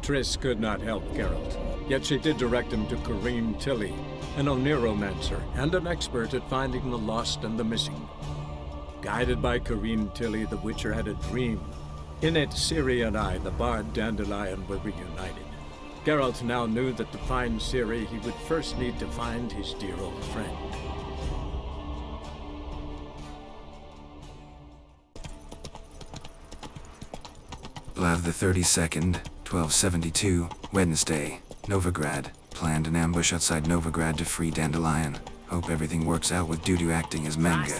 Triss could not help Geralt, yet she did direct him to Corrine Tilly, an Oniromancer and an expert at finding the lost and the missing. Guided by Corrine Tilly, the Witcher had a dream. In it, Ciri and I, the bard Dandelion, were reunited. Geralt now knew that to find Ciri, he would first need to find his dear old friend. Blathe the 32nd, 1272, Wednesday, Novigrad. Planned an ambush outside Novigrad to free Dandelion. Hope everything works out with Dudu acting as Menge.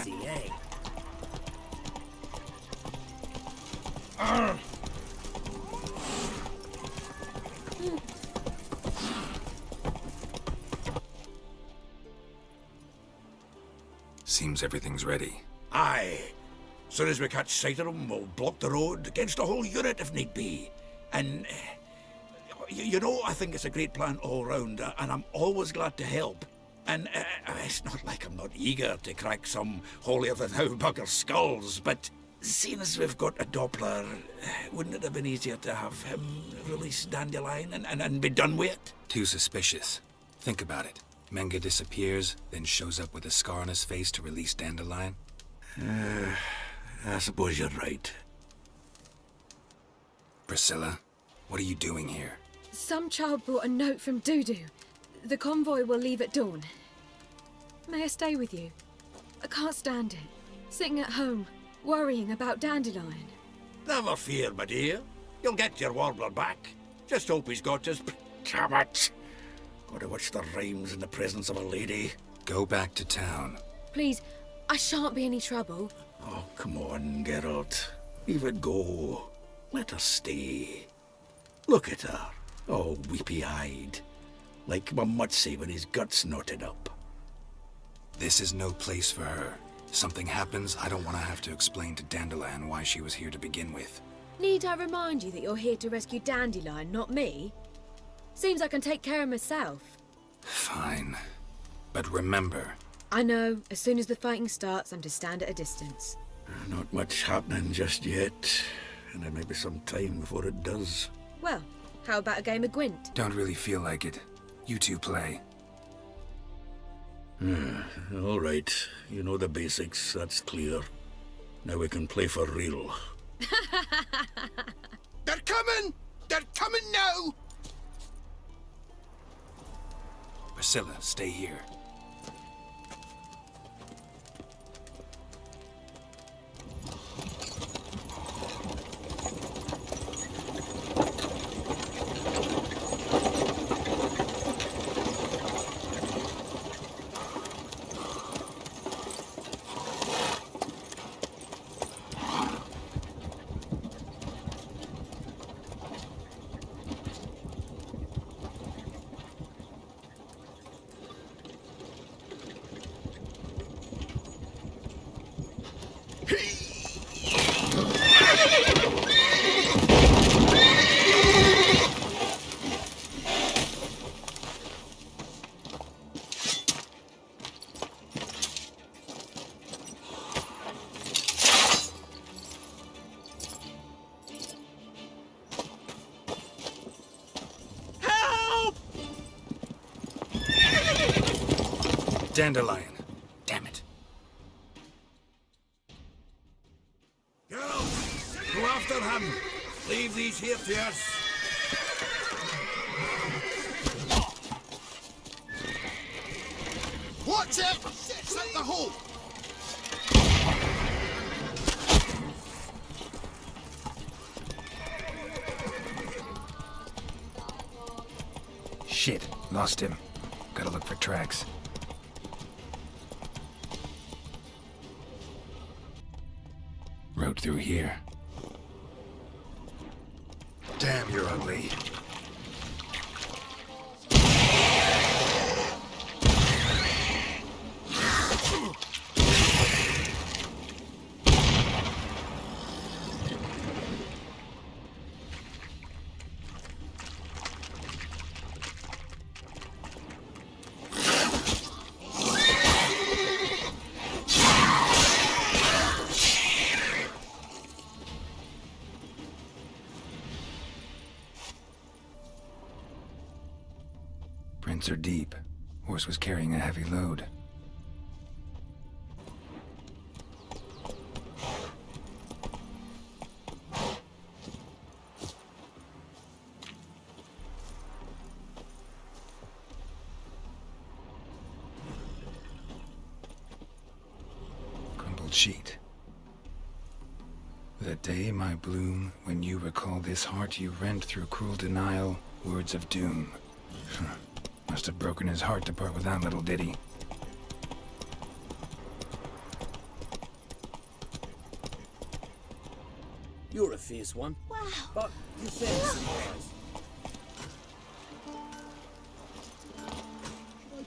Seems everything's ready. Aye. Soon as we catch sight of them, we'll block the road against a whole unit if need be. And, you know, I think it's a great plan all round, and I'm always glad to help. And it's not like I'm not eager to crack some holier-than-thou bugger skulls, but seeing as we've got a Doppler, wouldn't it have been easier to have him release Dandelion and be done with it? Too suspicious. Think about it. Menge disappears, then shows up with a scar on his face to release Dandelion. I suppose you're right. Priscilla, what are you doing here? Some child brought a note from Dudu. The convoy will leave at dawn. May I stay with you? I can't stand it. Sitting at home, worrying about Dandelion. Never fear, my dear. You'll get your warbler back. Just hope he's got his... Damn it! Gotta watch the rhymes in the presence of a lady. Go back to town. Please, I shan't be any trouble. Oh, come on, Geralt. Leave it go. Let her stay. Look at her, all weepy-eyed. Like my Mutsy when his guts knotted up. This is no place for her. If something happens, I don't want to have to explain to Dandelion why she was here to begin with. Need I remind you that you're here to rescue Dandelion, not me? Seems I can take care of myself. Fine. But remember... I know. As soon as the fighting starts, I'm to stand at a distance. Not much happening just yet. And there may be some time before it does. Well, how about a game of Gwent? Don't really feel like it. You two play. All right. You know the basics, that's clear. Now we can play for real. They're coming! They're coming now! Priscilla, stay here. Dandelion. Damn it. Geralt, go after him. Leave these here to us. Watch it! Set the hole! Shit, lost him. Gotta look for tracks. Road through here. Damn, you're ugly. Prints are deep. Horse was carrying a heavy load. Crumpled sheet. The day, my bloom, when you recall this heart you rent through cruel denial, words of doom. Must have broken his heart to part with that little ditty. You're a fierce one. Wow. But you said surprise.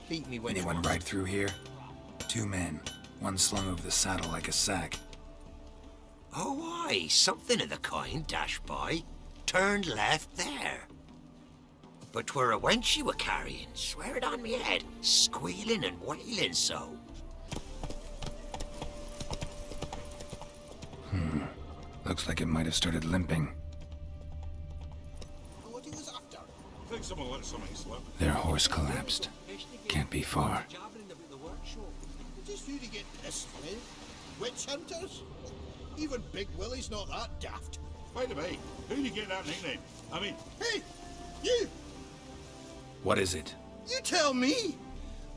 Beat me when Anyone ride through here? 2 men, one slung over the saddle like a sack. Oh, aye, something of the kind dashed by. Turned left there. But 'twere a wench you were carrying, swear it on me head, squealing and wailing so. Looks like it might have started limping. What he was after. Think someone let something slip. Their horse collapsed. Can't be far. Just who to get pissed with? Witch hunters? Even Big Willie's not that daft. By the way, who do you get that nickname? I mean, Hey, you! What is it? You tell me!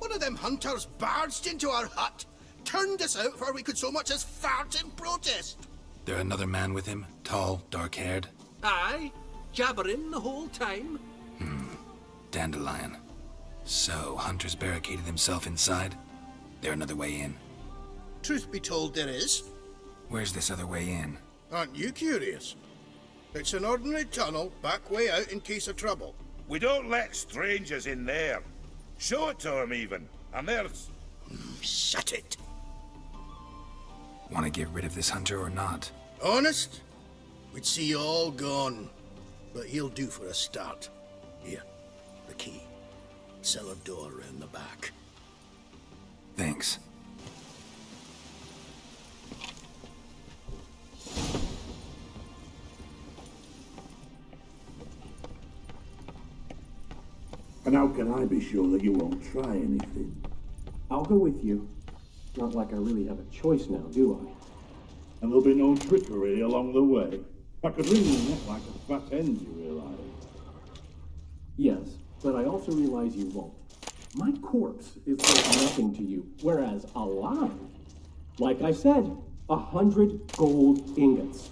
One of them hunters barged into our hut, turned us out before we could so much as fart in protest. There another man with him? Tall, dark-haired? Aye, jabbering the whole time. Dandelion. So, Hunter's barricaded himself inside? There another way in? Truth be told, there is. Where's this other way in? Aren't you curious? It's an ordinary tunnel, back way out in case of trouble. We don't let strangers in there. Show it to them even. And there's... Shut it. Want to get rid of this hunter or not? Honest? We'd see you all gone. But he'll do for a start. Here, the key. Cellar door round the back. Thanks. And how can I be sure that you won't try anything? I'll go with you. Not like I really have a choice now, do I? And there'll be no trickery along the way. I could wring your neck like a fat hen, you realize? Yes, but I also realize you won't. My corpse is worth nothing to you, whereas alive, like I said, 100 gold ingots.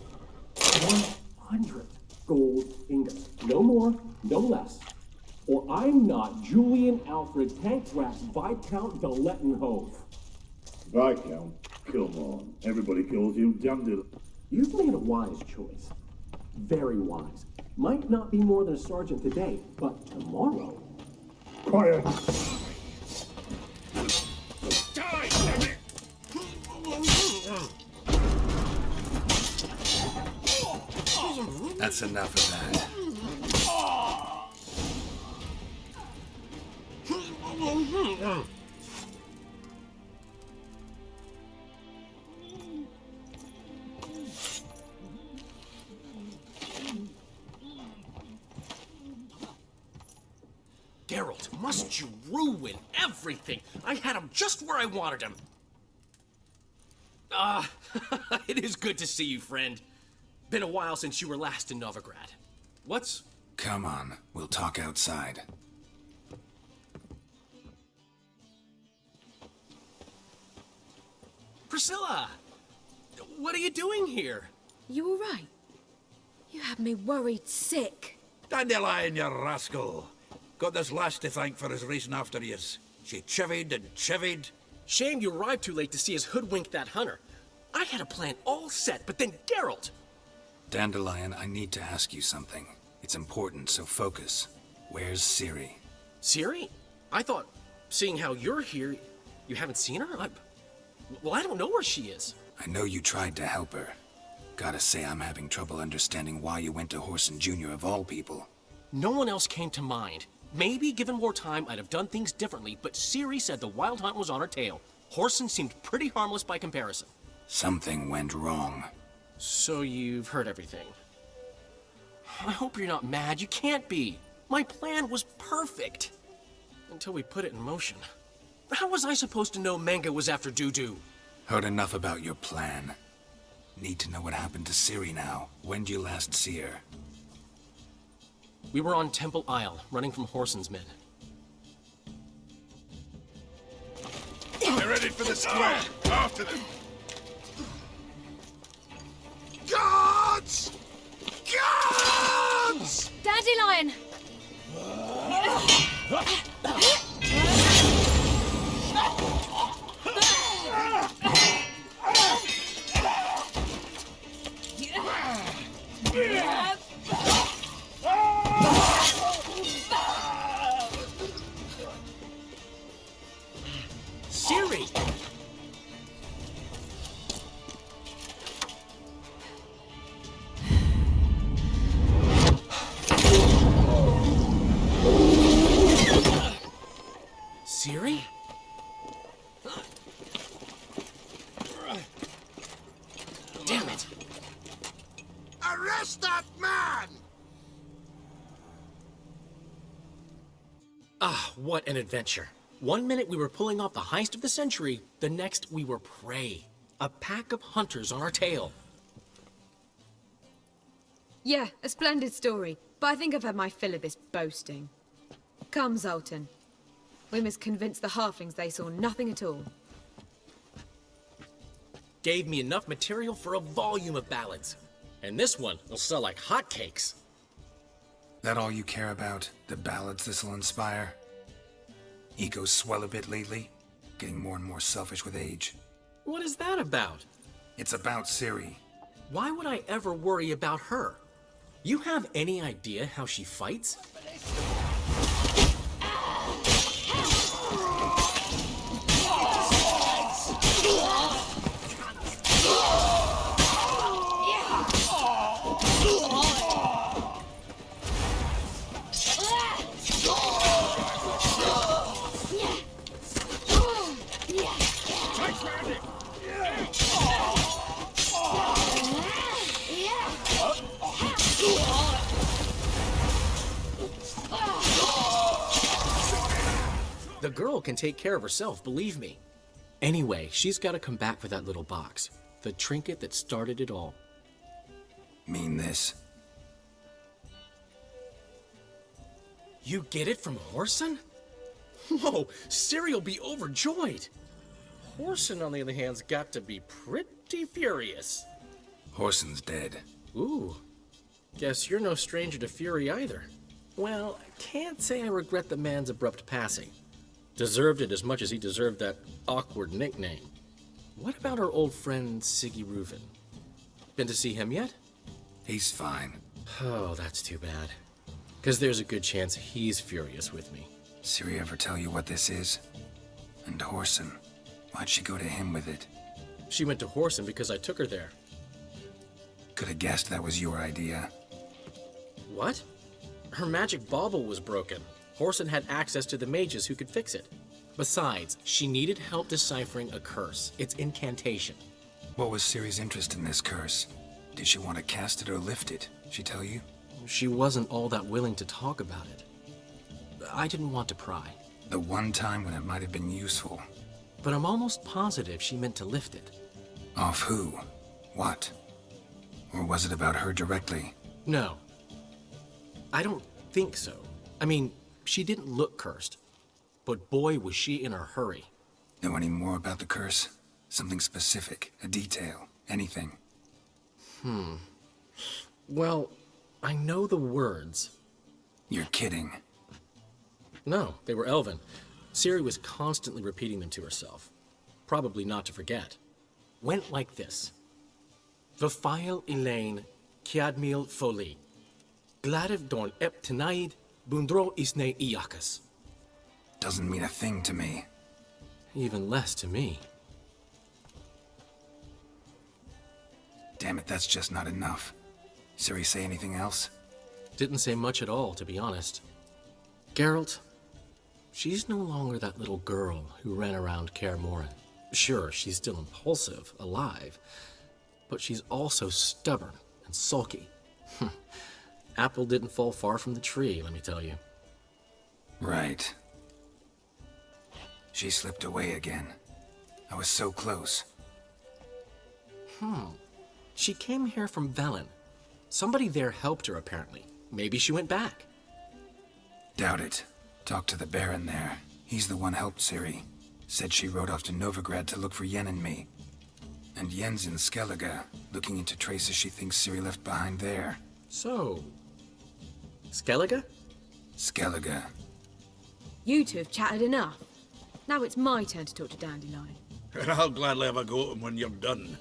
100 gold ingots. No more, no less. Or I'm not Julian Alfred Tankgrass Viscount de Lettenhove. Viscount? Come on. Everybody calls you Dandelion. You've made a wise choice. Very wise. Might not be more than a sergeant today, but tomorrow... Quiet! Die, damn it! That's enough of that. Geralt, must you ruin everything? I had him just where I wanted him. It is good to see you, friend. Been a while since you were last in Novigrad. What's... Come on, we'll talk outside. Priscilla! What are you doing here? You all right? You had me worried sick. Dandelion, you rascal. Got this lass to thank for his racing after yous. She chivied and chivied. Shame you arrived too late to see us hoodwink that hunter. I had a plan all set, but then Geralt... Dandelion, I need to ask you something. It's important, so focus. Where's Ciri? Ciri? I thought, seeing how you're here, you haven't seen her? Well, I don't know where she is. I know you tried to help her. Gotta say, I'm having trouble understanding why you went to Whoreson Jr. of all people. No one else came to mind. Maybe, given more time, I'd have done things differently, but Ciri said the Wild Hunt was on her tail. Whoreson seemed pretty harmless by comparison. Something went wrong. So you've heard everything. I hope you're not mad. You can't be. My plan was perfect. Until we put it in motion. How was I supposed to know Menge was after Dudu? Heard enough about your plan. Need to know what happened to Ciri now. When did you last see her? We were on Temple Isle, running from Whoreson's men. They're ready for the square. After them. Gods! Gods! Dandelion! Ciri! Ciri? Damn it! Arrest that man! Ah, what an adventure. One minute we were pulling off the heist of the century, the next we were prey. A pack of hunters on our tail. Yeah, a splendid story, but I think I've had my fill of this boasting. Come, Zoltan. We must convince the halflings they saw nothing at all. Gave me enough material for a volume of ballads. And this one will sell like hotcakes. That all you care about? The ballads this'll inspire? Ego swell a bit lately? Getting more and more selfish with age. What is that about? It's about Ciri. Why would I ever worry about her? You have any idea how she fights? The girl can take care of herself, believe me. Anyway, she's got to come back for that little box. The trinket that started it all. Mean this? You get it from Whoreson? Whoa, Ciri will be overjoyed. Whoreson, on the other hand's got to be pretty furious. Whoreson's dead. Ooh, guess you're no stranger to fury either. Well, I can't say I regret the man's abrupt passing. Deserved it as much as he deserved that awkward nickname. What about our old friend Siggy Reuven? Been to see him yet? He's fine. Oh, that's too bad. Because there's a good chance he's furious with me. Ciri ever tell you what this is? And Whoreson, why'd she go to him with it? She went to Whoreson because I took her there. Could have guessed that was your idea. What? Her magic bauble was broken. Whoreson had access to the mages who could fix it. Besides, she needed help deciphering a curse. Its incantation. What was Ciri's interest in this curse? Did she want to cast it or lift it? She tell you? She wasn't all that willing to talk about it. I didn't want to pry. The one time when it might have been useful. But I'm almost positive she meant to lift it. Off who? What? Or was it about her directly? No. I don't think so. I mean, she didn't look cursed. But boy, was she in a hurry. Know any more about the curse? Something specific, a detail, anything? Well, I know the words. You're kidding. No, they were Elven. Ciri was constantly repeating them to herself. Probably not to forget. Went like this. Vafile Elaine, Kiadmil Foli. Gladev Dorn Ep Tenaid, Bundro Isne Iakas. Doesn't mean a thing to me. Even less to me. Damn it, that's just not enough. Ciri say anything else? Didn't say much at all, to be honest. Geralt, she's no longer that little girl who ran around Kaer Morhen. Sure, she's still impulsive, alive, but she's also stubborn and sulky. Apple didn't fall far from the tree, let me tell you. Right. She slipped away again. I was so close. She came here from Velen. Somebody there helped her, apparently. Maybe she went back. Doubt it. Talked to the Baron there. He's the one helped Ciri. Said she rode off to Novigrad to look for Yen and me. And Yen's in Skellige, looking into traces she thinks Ciri left behind there. So... Skellige? Skellige. You two have chatted enough. Now it's my turn to talk to Dandelion. I'll gladly have a go at him when you're done.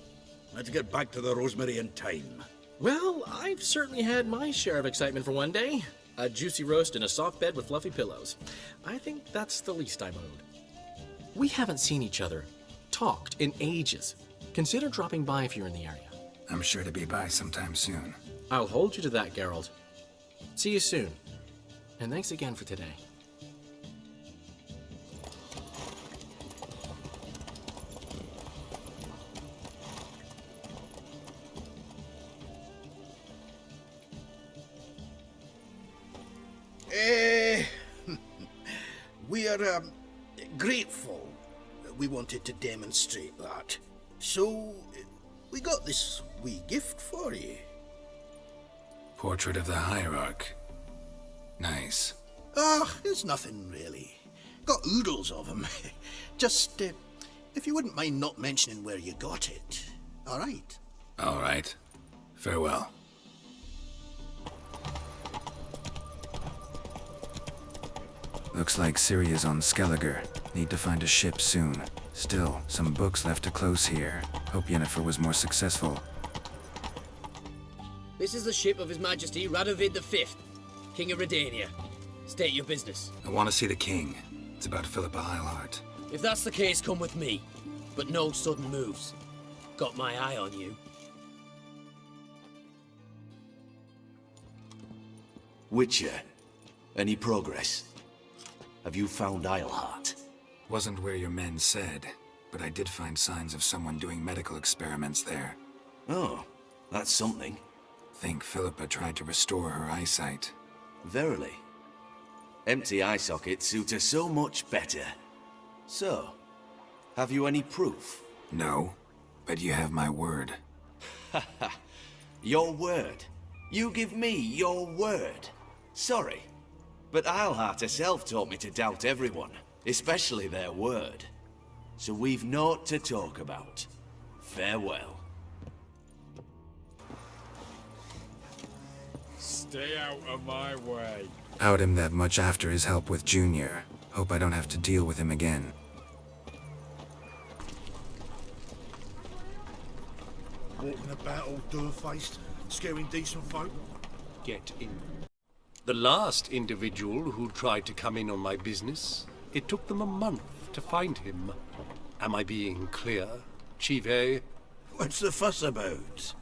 Let's get back to the Rosemary in time. Well, I've certainly had my share of excitement for one day. A juicy roast in a soft bed with fluffy pillows. I think that's the least I'm owed. We haven't seen each other, talked in ages. Consider dropping by if you're in the area. I'm sure to be by sometime soon. I'll hold you to that, Geralt. See you soon. And thanks again for today. We are grateful that we wanted to demonstrate that. So, we got this wee gift for you. Portrait of the Hierarch. Nice. It's nothing really. Got oodles of them. Just, if you wouldn't mind not mentioning where you got it. All right? All right. Farewell. Looks like Ciri is on Skellige. Need to find a ship soon. Still, some books left to close here. Hope Yennefer was more successful. This is the ship of His Majesty Radovid V, King of Redania. State your business. I want to see the king. It's about Philippa Eilhart. If that's the case, come with me. But no sudden moves. Got my eye on you. Witcher, any progress? Have you found Eilhart? Wasn't where your men said, but I did find signs of someone doing medical experiments there. Oh, that's something. Think Philippa tried to restore her eyesight. Verily. Empty eye sockets suit her so much better. So, have you any proof? No, but you have my word. Haha. Your word? You give me your word? Sorry, but Eilhart herself taught me to doubt everyone, especially their word. So we've naught to talk about. Farewell. Stay out of my way. Out him that much after his help with Junior. Hope I don't have to deal with him again. Walking about all door-faced, scaring decent folk. Get in. The last individual who tried to come in on my business, it took them a month to find him. Am I being clear, Chive? What's the fuss about?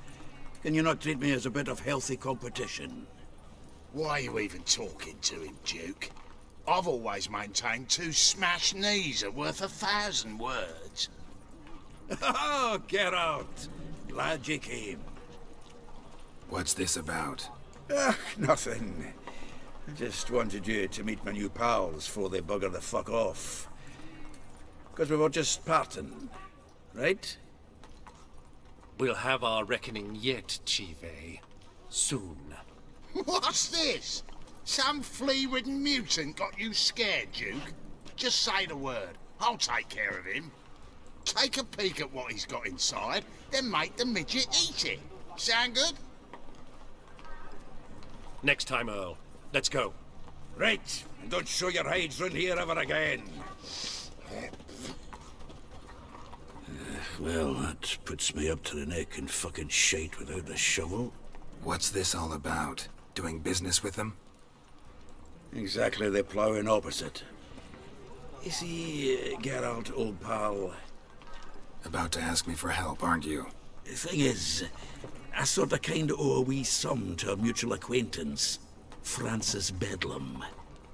Can you not treat me as a bit of healthy competition? Why are you even talking to him, Duke? I've always maintained 2 smashed knees are worth 1,000 words. Oh, get out! Glad you came. What's this about? Nothing. Just wanted you to meet my new pals before they bugger the fuck off. Because we were just parting, right? We'll have our reckoning yet, Chive. Soon. What's this? Some flea-ridden mutant got you scared, Duke? Just say the word. I'll take care of him. Take a peek at what he's got inside, then make the midget eat it. Sound good? Next time, Earl. Let's go. Right, and don't show your hides round here ever again. Well, that puts me up to the neck in fucking shite without a shovel. What's this all about? Doing business with them? Exactly the ploughing opposite. You see, Geralt, old pal... About to ask me for help, aren't you? The thing is, I sort of kind of owe a wee sum to a mutual acquaintance. Francis Bedlam,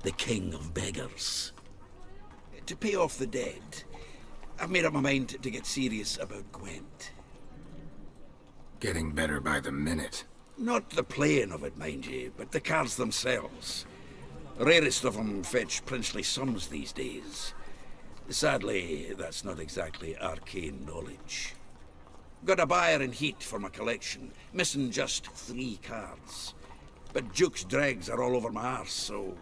the king of beggars. To pay off the debt, I've made up my mind to get serious about Gwent. Getting better by the minute. Not the playing of it, mind you, but the cards themselves. Rarest of them fetch princely sums these days. Sadly, that's not exactly arcane knowledge. Got a buyer in heat for my collection, missing just 3 cards. But Duke's dregs are all over my arse, so...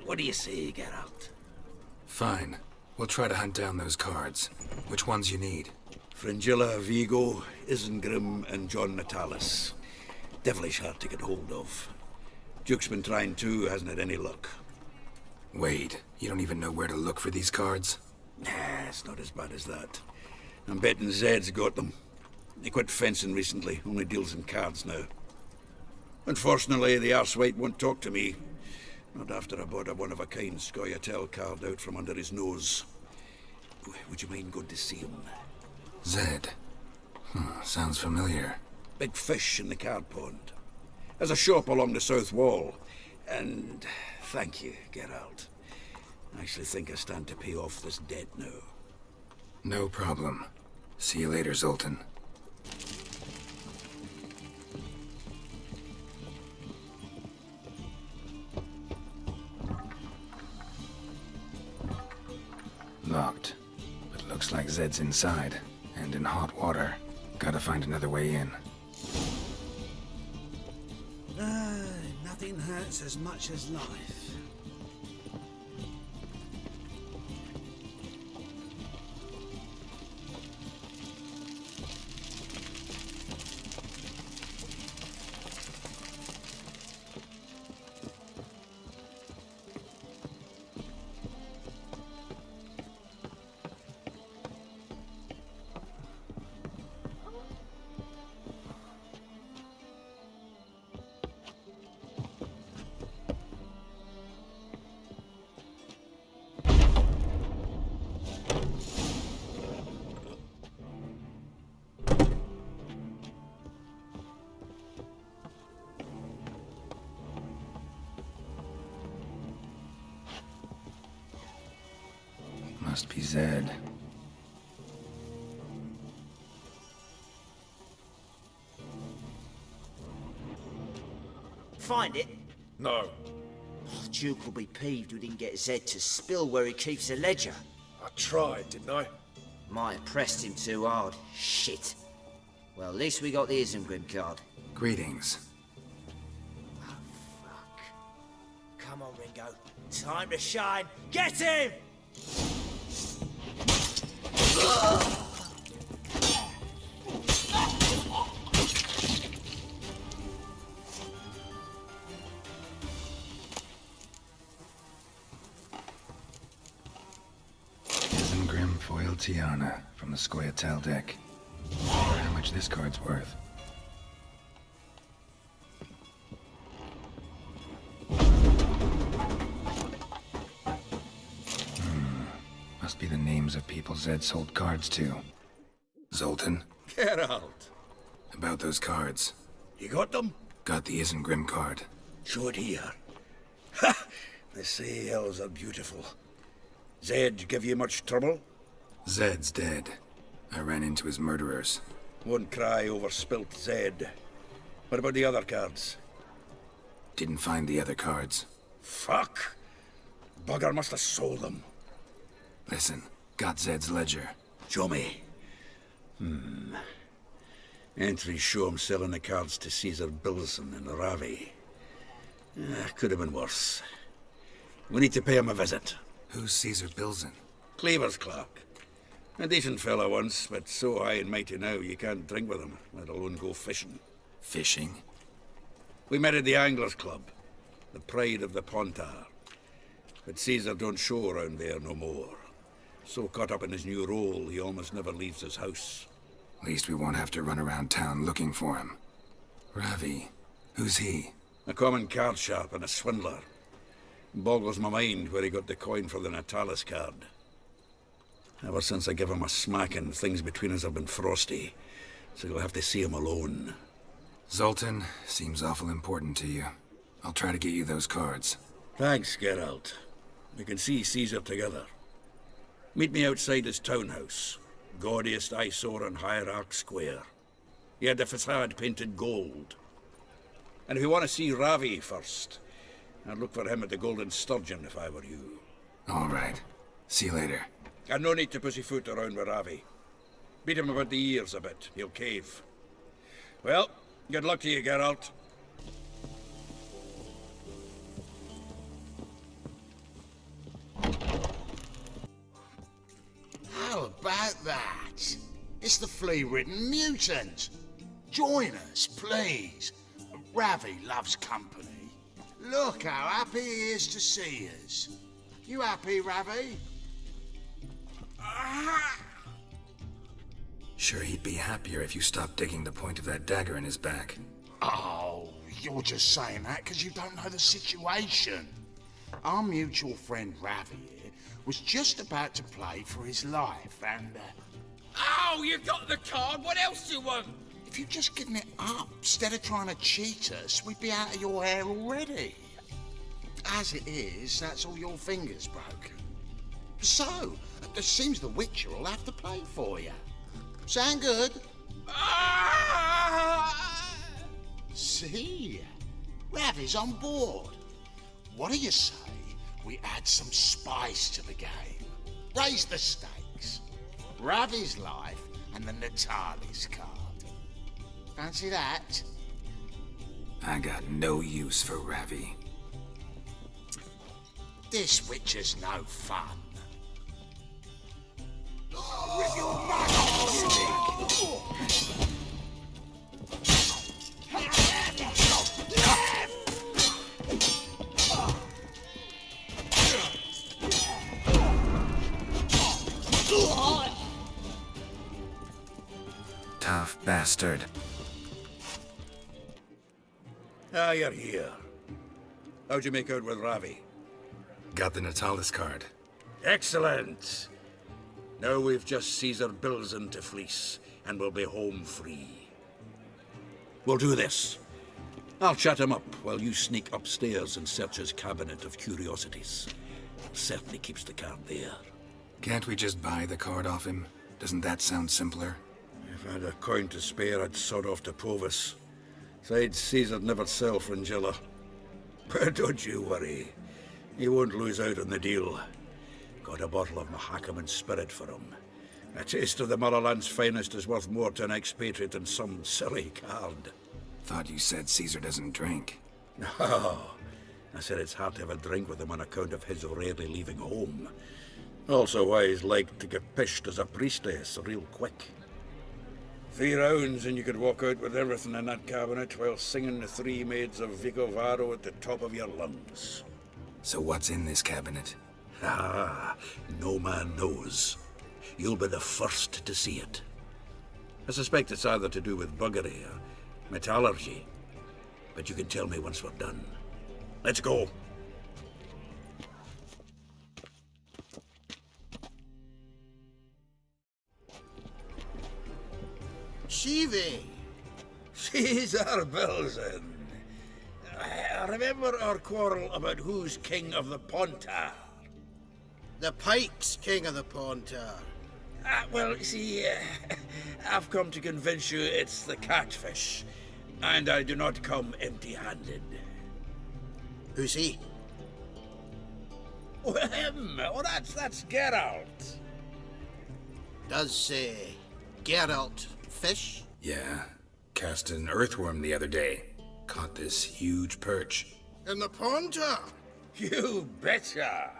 What do you say, Geralt? Fine. We'll try to hunt down those cards. Which ones you need? Fringilla, Vigo, Isengrim, and John Natalis. Devilish hard to get hold of. Duke's been trying too, hasn't had any luck. Wait, you don't even know where to look for these cards? Nah, it's not as bad as that. I'm betting Zed's got them. He quit fencing recently, only deals in cards now. Unfortunately, the arsewite won't talk to me. Not after I bought a one-of-a-kind Scoia'tael card out from under his nose. Would you mind going to see him? Zed. Sounds familiar. Big fish in the card pond. There's a shop along the south wall. And thank you, Geralt. I actually think I stand to pay off this debt now. No problem. See you later, Zoltan. Locked. But looks like Zed's inside. And in hot water. Gotta find another way in. Nothing hurts as much as life. Must be Zed. Find it? No. Duke will be peeved we didn't get Zed to spill where he keeps the ledger. I tried, didn't I? Might have pressed him too hard. Shit. Well, at least we got the Isengrim card. Greetings. Oh, fuck. Come on, Ringo. Time to shine. Get him! Isengrim foil Tiana from the Scoia'tael deck. Wonder how much this card's worth. Must be the names of people Zed sold cards to. Zoltan? Geralt! About those cards. You got them? Got the Isengrim card. Show it here. Ha! They say elves are beautiful. Zed give you much trouble? Zed's dead. I ran into his murderers. Won't cry over spilt Zed. What about the other cards? Didn't find the other cards. Fuck! Bugger must have sold them. Listen, got Zed's ledger. Show me. Entries show him selling the cards to Caesar Bilson in Ravi. Could have been worse. We need to pay him a visit. Who's Caesar Bilson? Cleaver's clerk. A decent fellow once, but so high and mighty now you can't drink with him, let alone go fishing. Fishing? We met at the Anglers Club, the pride of the Pontar. But Caesar don't show around there no more. So caught up in his new role, he almost never leaves his house. At least we won't have to run around town looking for him. Ravi, who's he? A common card sharp and a swindler. Boggles my mind where he got the coin for the Natalis card. Ever since I gave him a smacking, things between us have been frosty. So you'll have to see him alone. Zoltan, seems awful important to you. I'll try to get you those cards. Thanks, Geralt. We can see Caesar together. Meet me outside his townhouse. Gaudiest eyesore on Hierarch Square. He had the facade painted gold. And if you want to see Ravi first, I'd look for him at the Golden Sturgeon if I were you. All right. See you later. And no need to pussyfoot around with Ravi. Beat him about the ears a bit. He'll cave. Well, good luck to you, Geralt. How about that? It's the flea-ridden mutant. Join us, please. Ravi loves company. Look how happy he is to see us. You happy, Ravi? Sure, he'd be happier if you stopped digging the point of that dagger in his back. Oh, you're just saying that because you don't know the situation. Our mutual friend Ravi here was just about to play for his life and... Oh, you got the card. What else do you want? If you'd just given it up instead of trying to cheat us, we'd be out of your hair already. As it is, that's all your fingers broken. So, it seems the Witcher will have to play for you. Sound good? See? Ravi's on board. What do you say we add some spice to the game? Raise the stakes. Ravi's life and the Natali's card. Fancy that? I got no use for Ravi. This Witcher's no fun. Tough bastard. Ah, you're here. How'd you make out with Ravi? Got the Natalis card. Excellent! Now we've just Caesar Bilzen to fleece, and we'll be home free. We'll do this. I'll chat him up while you sneak upstairs and search his cabinet of curiosities. Certainly keeps the card there. Can't we just buy the card off him? Doesn't that sound simpler? If I had a coin to spare, I'd sod off to Provis. Besides, Caesar'd never sell Fringilla. But don't you worry. He won't lose out on the deal. Got a bottle of Mahakaman spirit for him. A taste of the motherland's finest is worth more to an expatriate than some silly card. Thought you said Caesar doesn't drink. No. I said it's hard to have a drink with him on account of his rarely leaving home. Also why he's like to get pished as a priestess real quick. 3 rounds and you could walk out with everything in that cabinet while singing the 3 maids of Vicovaro at the top of your lungs. So what's in this cabinet? Ah, no man knows. You'll be the first to see it. I suspect it's either to do with buggery or metallurgy. But you can tell me once we're done. Let's go. Shivi! Caesar Bilzen. I remember our quarrel about who's king of the Pontar. The Pike's king of the Pontar. Well, see, I've come to convince you it's the catfish, and I do not come empty-handed. Who's he? Well, him. Oh, that's Geralt. Does Geralt fish? Yeah. Cast an earthworm the other day. Caught this huge perch. In the Pontar? You betcha.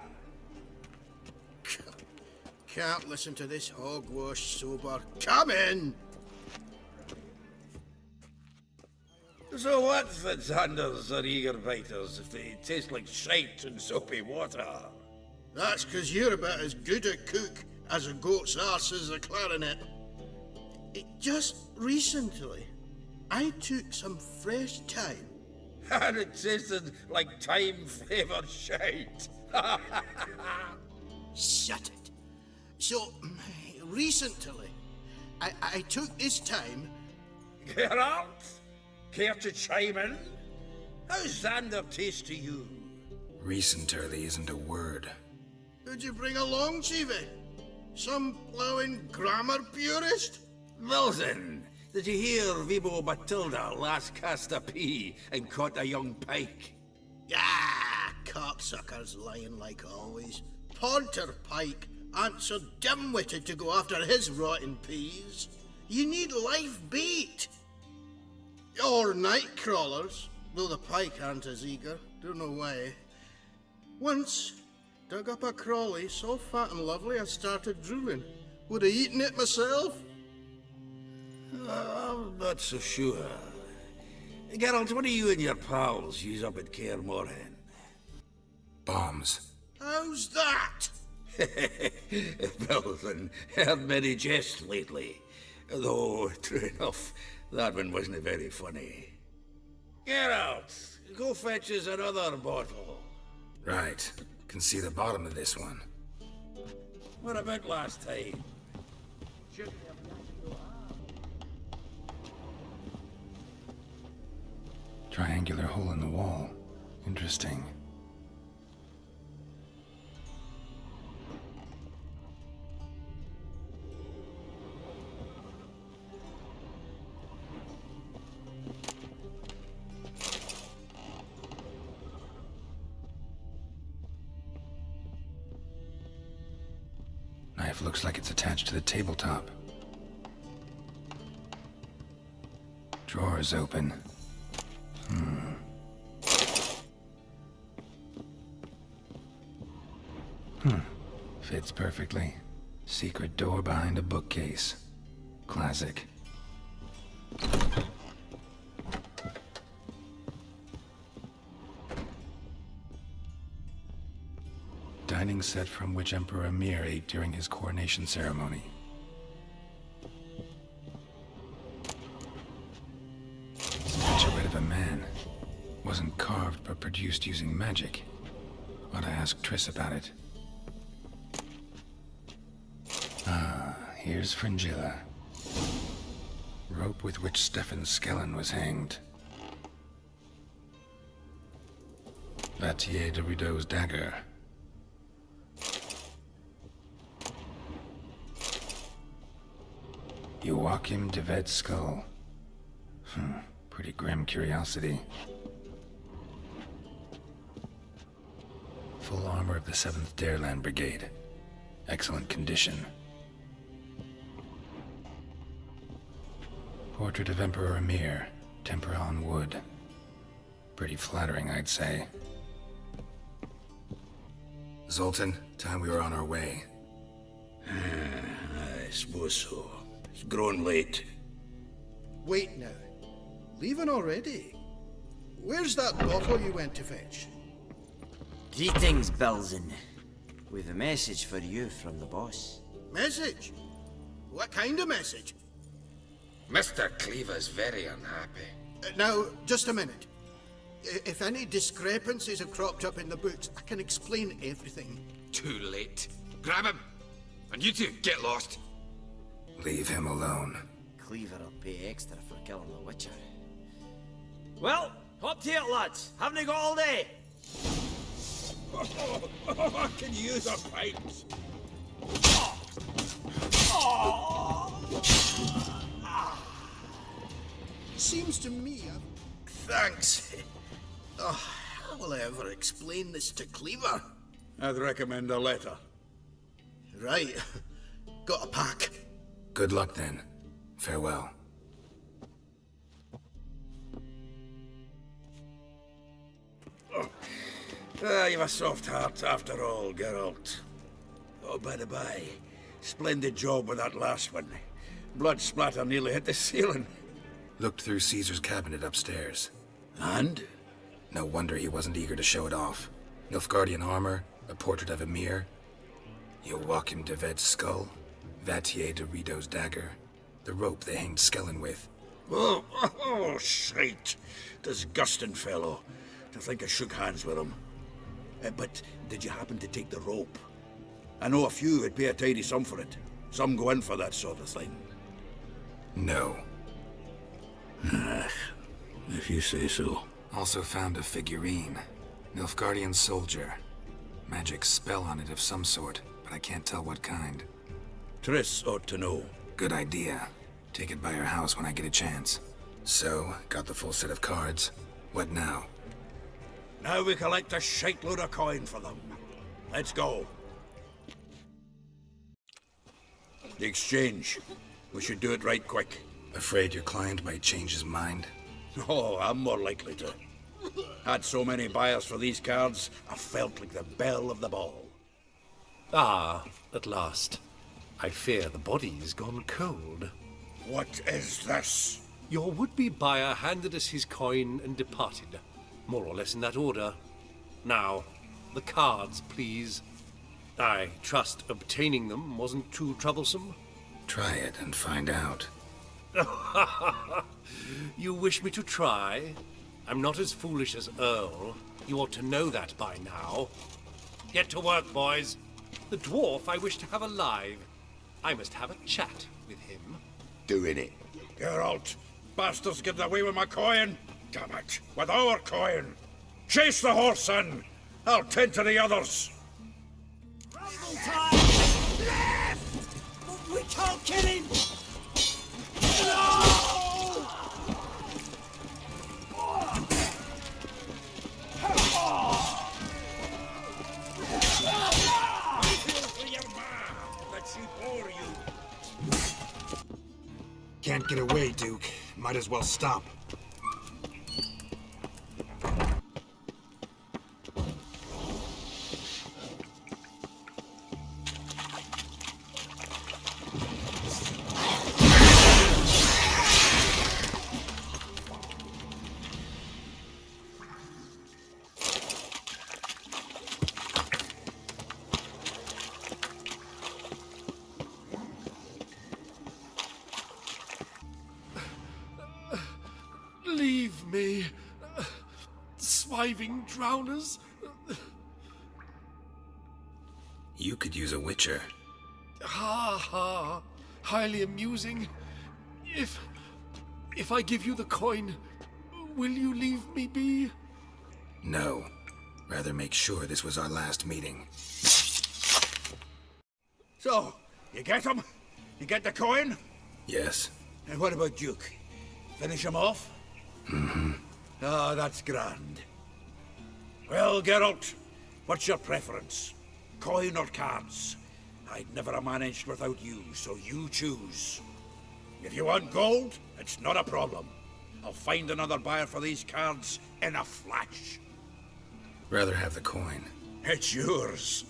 Can't listen to this hogwash sober. Come in! So what, Fitzhanders or eager biters, if they taste like shite and soapy water? That's 'cause you're about as good a cook as a goat's arse is a clarinet. Just recently, I took some fresh thyme. And it tasted like thyme-flavoured shite. Shut it. So, recently, I took this thyme... Geralt? Care to chime in? How's Xander taste to you? Recently isn't a word. Who'd you bring along, Chiefy? Some plowing grammar purist? Wilson, did you hear Vibo Batilda last cast a pea and caught a young pike? Ah, cocksuckers lying like always. Porter Pike aren't so dim-witted to go after his rotten peas. You need live bait. Or night crawlers, though the pike aren't as eager. Don't know why. Once, dug up a crawly so fat and lovely I started drooling. Would have eaten it myself. I'm not so sure. Geralt, what do you and your pals use up at Kaer Morhen? Bombs. How's that? Well, then, heard many jests lately. Though, true enough, that one wasn't very funny. Geralt, go fetch us another bottle. Right. Can see the bottom of this one. What about last time? Triangular hole in the wall. Interesting. Knife looks like it's attached to the tabletop. Drawer is open. Fits perfectly. Secret door behind a bookcase. Classic. Dining set from which Emperor Emir ate during his coronation ceremony. Statuette of a man. Wasn't carved but produced using magic. Ought to ask Triss about it. Ah, here's Fringilla. Rope with which Stefan Skellen was hanged. Blathe de Rideau's dagger. Joachim de Ved's skull. Pretty grim curiosity. Full armor of the 7th Dareland Brigade. Excellent condition. Portrait of Emperor Emir. Tempera on wood. Pretty flattering, I'd say. Zoltan, time we were on our way. I suppose so. It's grown late. Wait now. Leaving already? Where's that bottle you went to fetch? Greetings, Belzen. We've a message for you from the boss. Message? What kind of message? Mr. Cleaver's very unhappy. Now, just a minute. If any discrepancies have cropped up in the books, I can explain everything. Too late. Grab him! And you two, get lost! Leave him alone. Cleaver will pay extra for killing the Witcher. Well, hop to it, lads. Haven't you got all day? I can use our pipes. Seems to me Thanks. How will I ever explain this to Cleaver? I'd recommend a letter. Right. Got a pack. Good luck then. Farewell. You've a soft heart after all, Geralt. Oh, by the by, splendid job with that last one. Blood splatter nearly hit the ceiling. Looked through Caesar's cabinet upstairs. And? No wonder he wasn't eager to show it off. Nilfgaardian armor, a portrait of Emir, Joachim de Ved's skull, Blathe de Rideau's dagger, the rope they hanged Skellen with. Oh, shite. Disgusting fellow. To think I shook hands with him. But did you happen to take the rope? I know a few would pay a tidy sum for it. Some go in for that sort of thing. No. If you say so. Also found a figurine. Nilfgaardian soldier. Magic spell on it of some sort, but I can't tell what kind. Triss ought to know. Good idea. Take it by her house when I get a chance. So, got the full set of cards. What now? Now we collect a shite load of coin for them. Let's go. The exchange. We should do it right quick. Afraid your client might change his mind? Oh, I'm more likely to. Had so many buyers for these cards, I felt like the belle of the ball. Ah, at last. I fear the body's gone cold. What is this? Your would-be buyer handed us his coin and departed. More or less in that order. Now, the cards, please. I trust obtaining them wasn't too troublesome. Try it and find out. You wish me to try? I'm not as foolish as Earl. You ought to know that by now. Get to work, boys. The dwarf I wish to have alive. I must have a chat with him. Doing it. Geralt, bastards getting away with my coin. Damn it, with our coin. Chase the horse in. I'll tend to the others. We can't kill him! Can't get away, Duke. Might as well stop. Leave me, swiving drowners. You could use a witcher. Ha ha, highly amusing. If I give you the coin, will you leave me be? No. Rather make sure this was our last meeting. So, you get him? You get the coin? Yes. And what about Duke? Finish him off? Mm-hmm. Ah, that's grand. Well, Geralt, what's your preference? Coin or cards? I'd never have managed without you, so you choose. If you want gold, it's not a problem. I'll find another buyer for these cards in a flash. Rather have the coin. It's yours.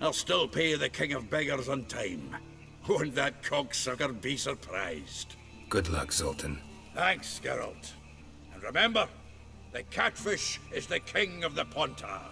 I'll still pay the King of Beggars on time. Won't that cocksucker be surprised? Good luck, Zoltan. Thanks, Geralt. And remember, the catfish is the king of the Pontar.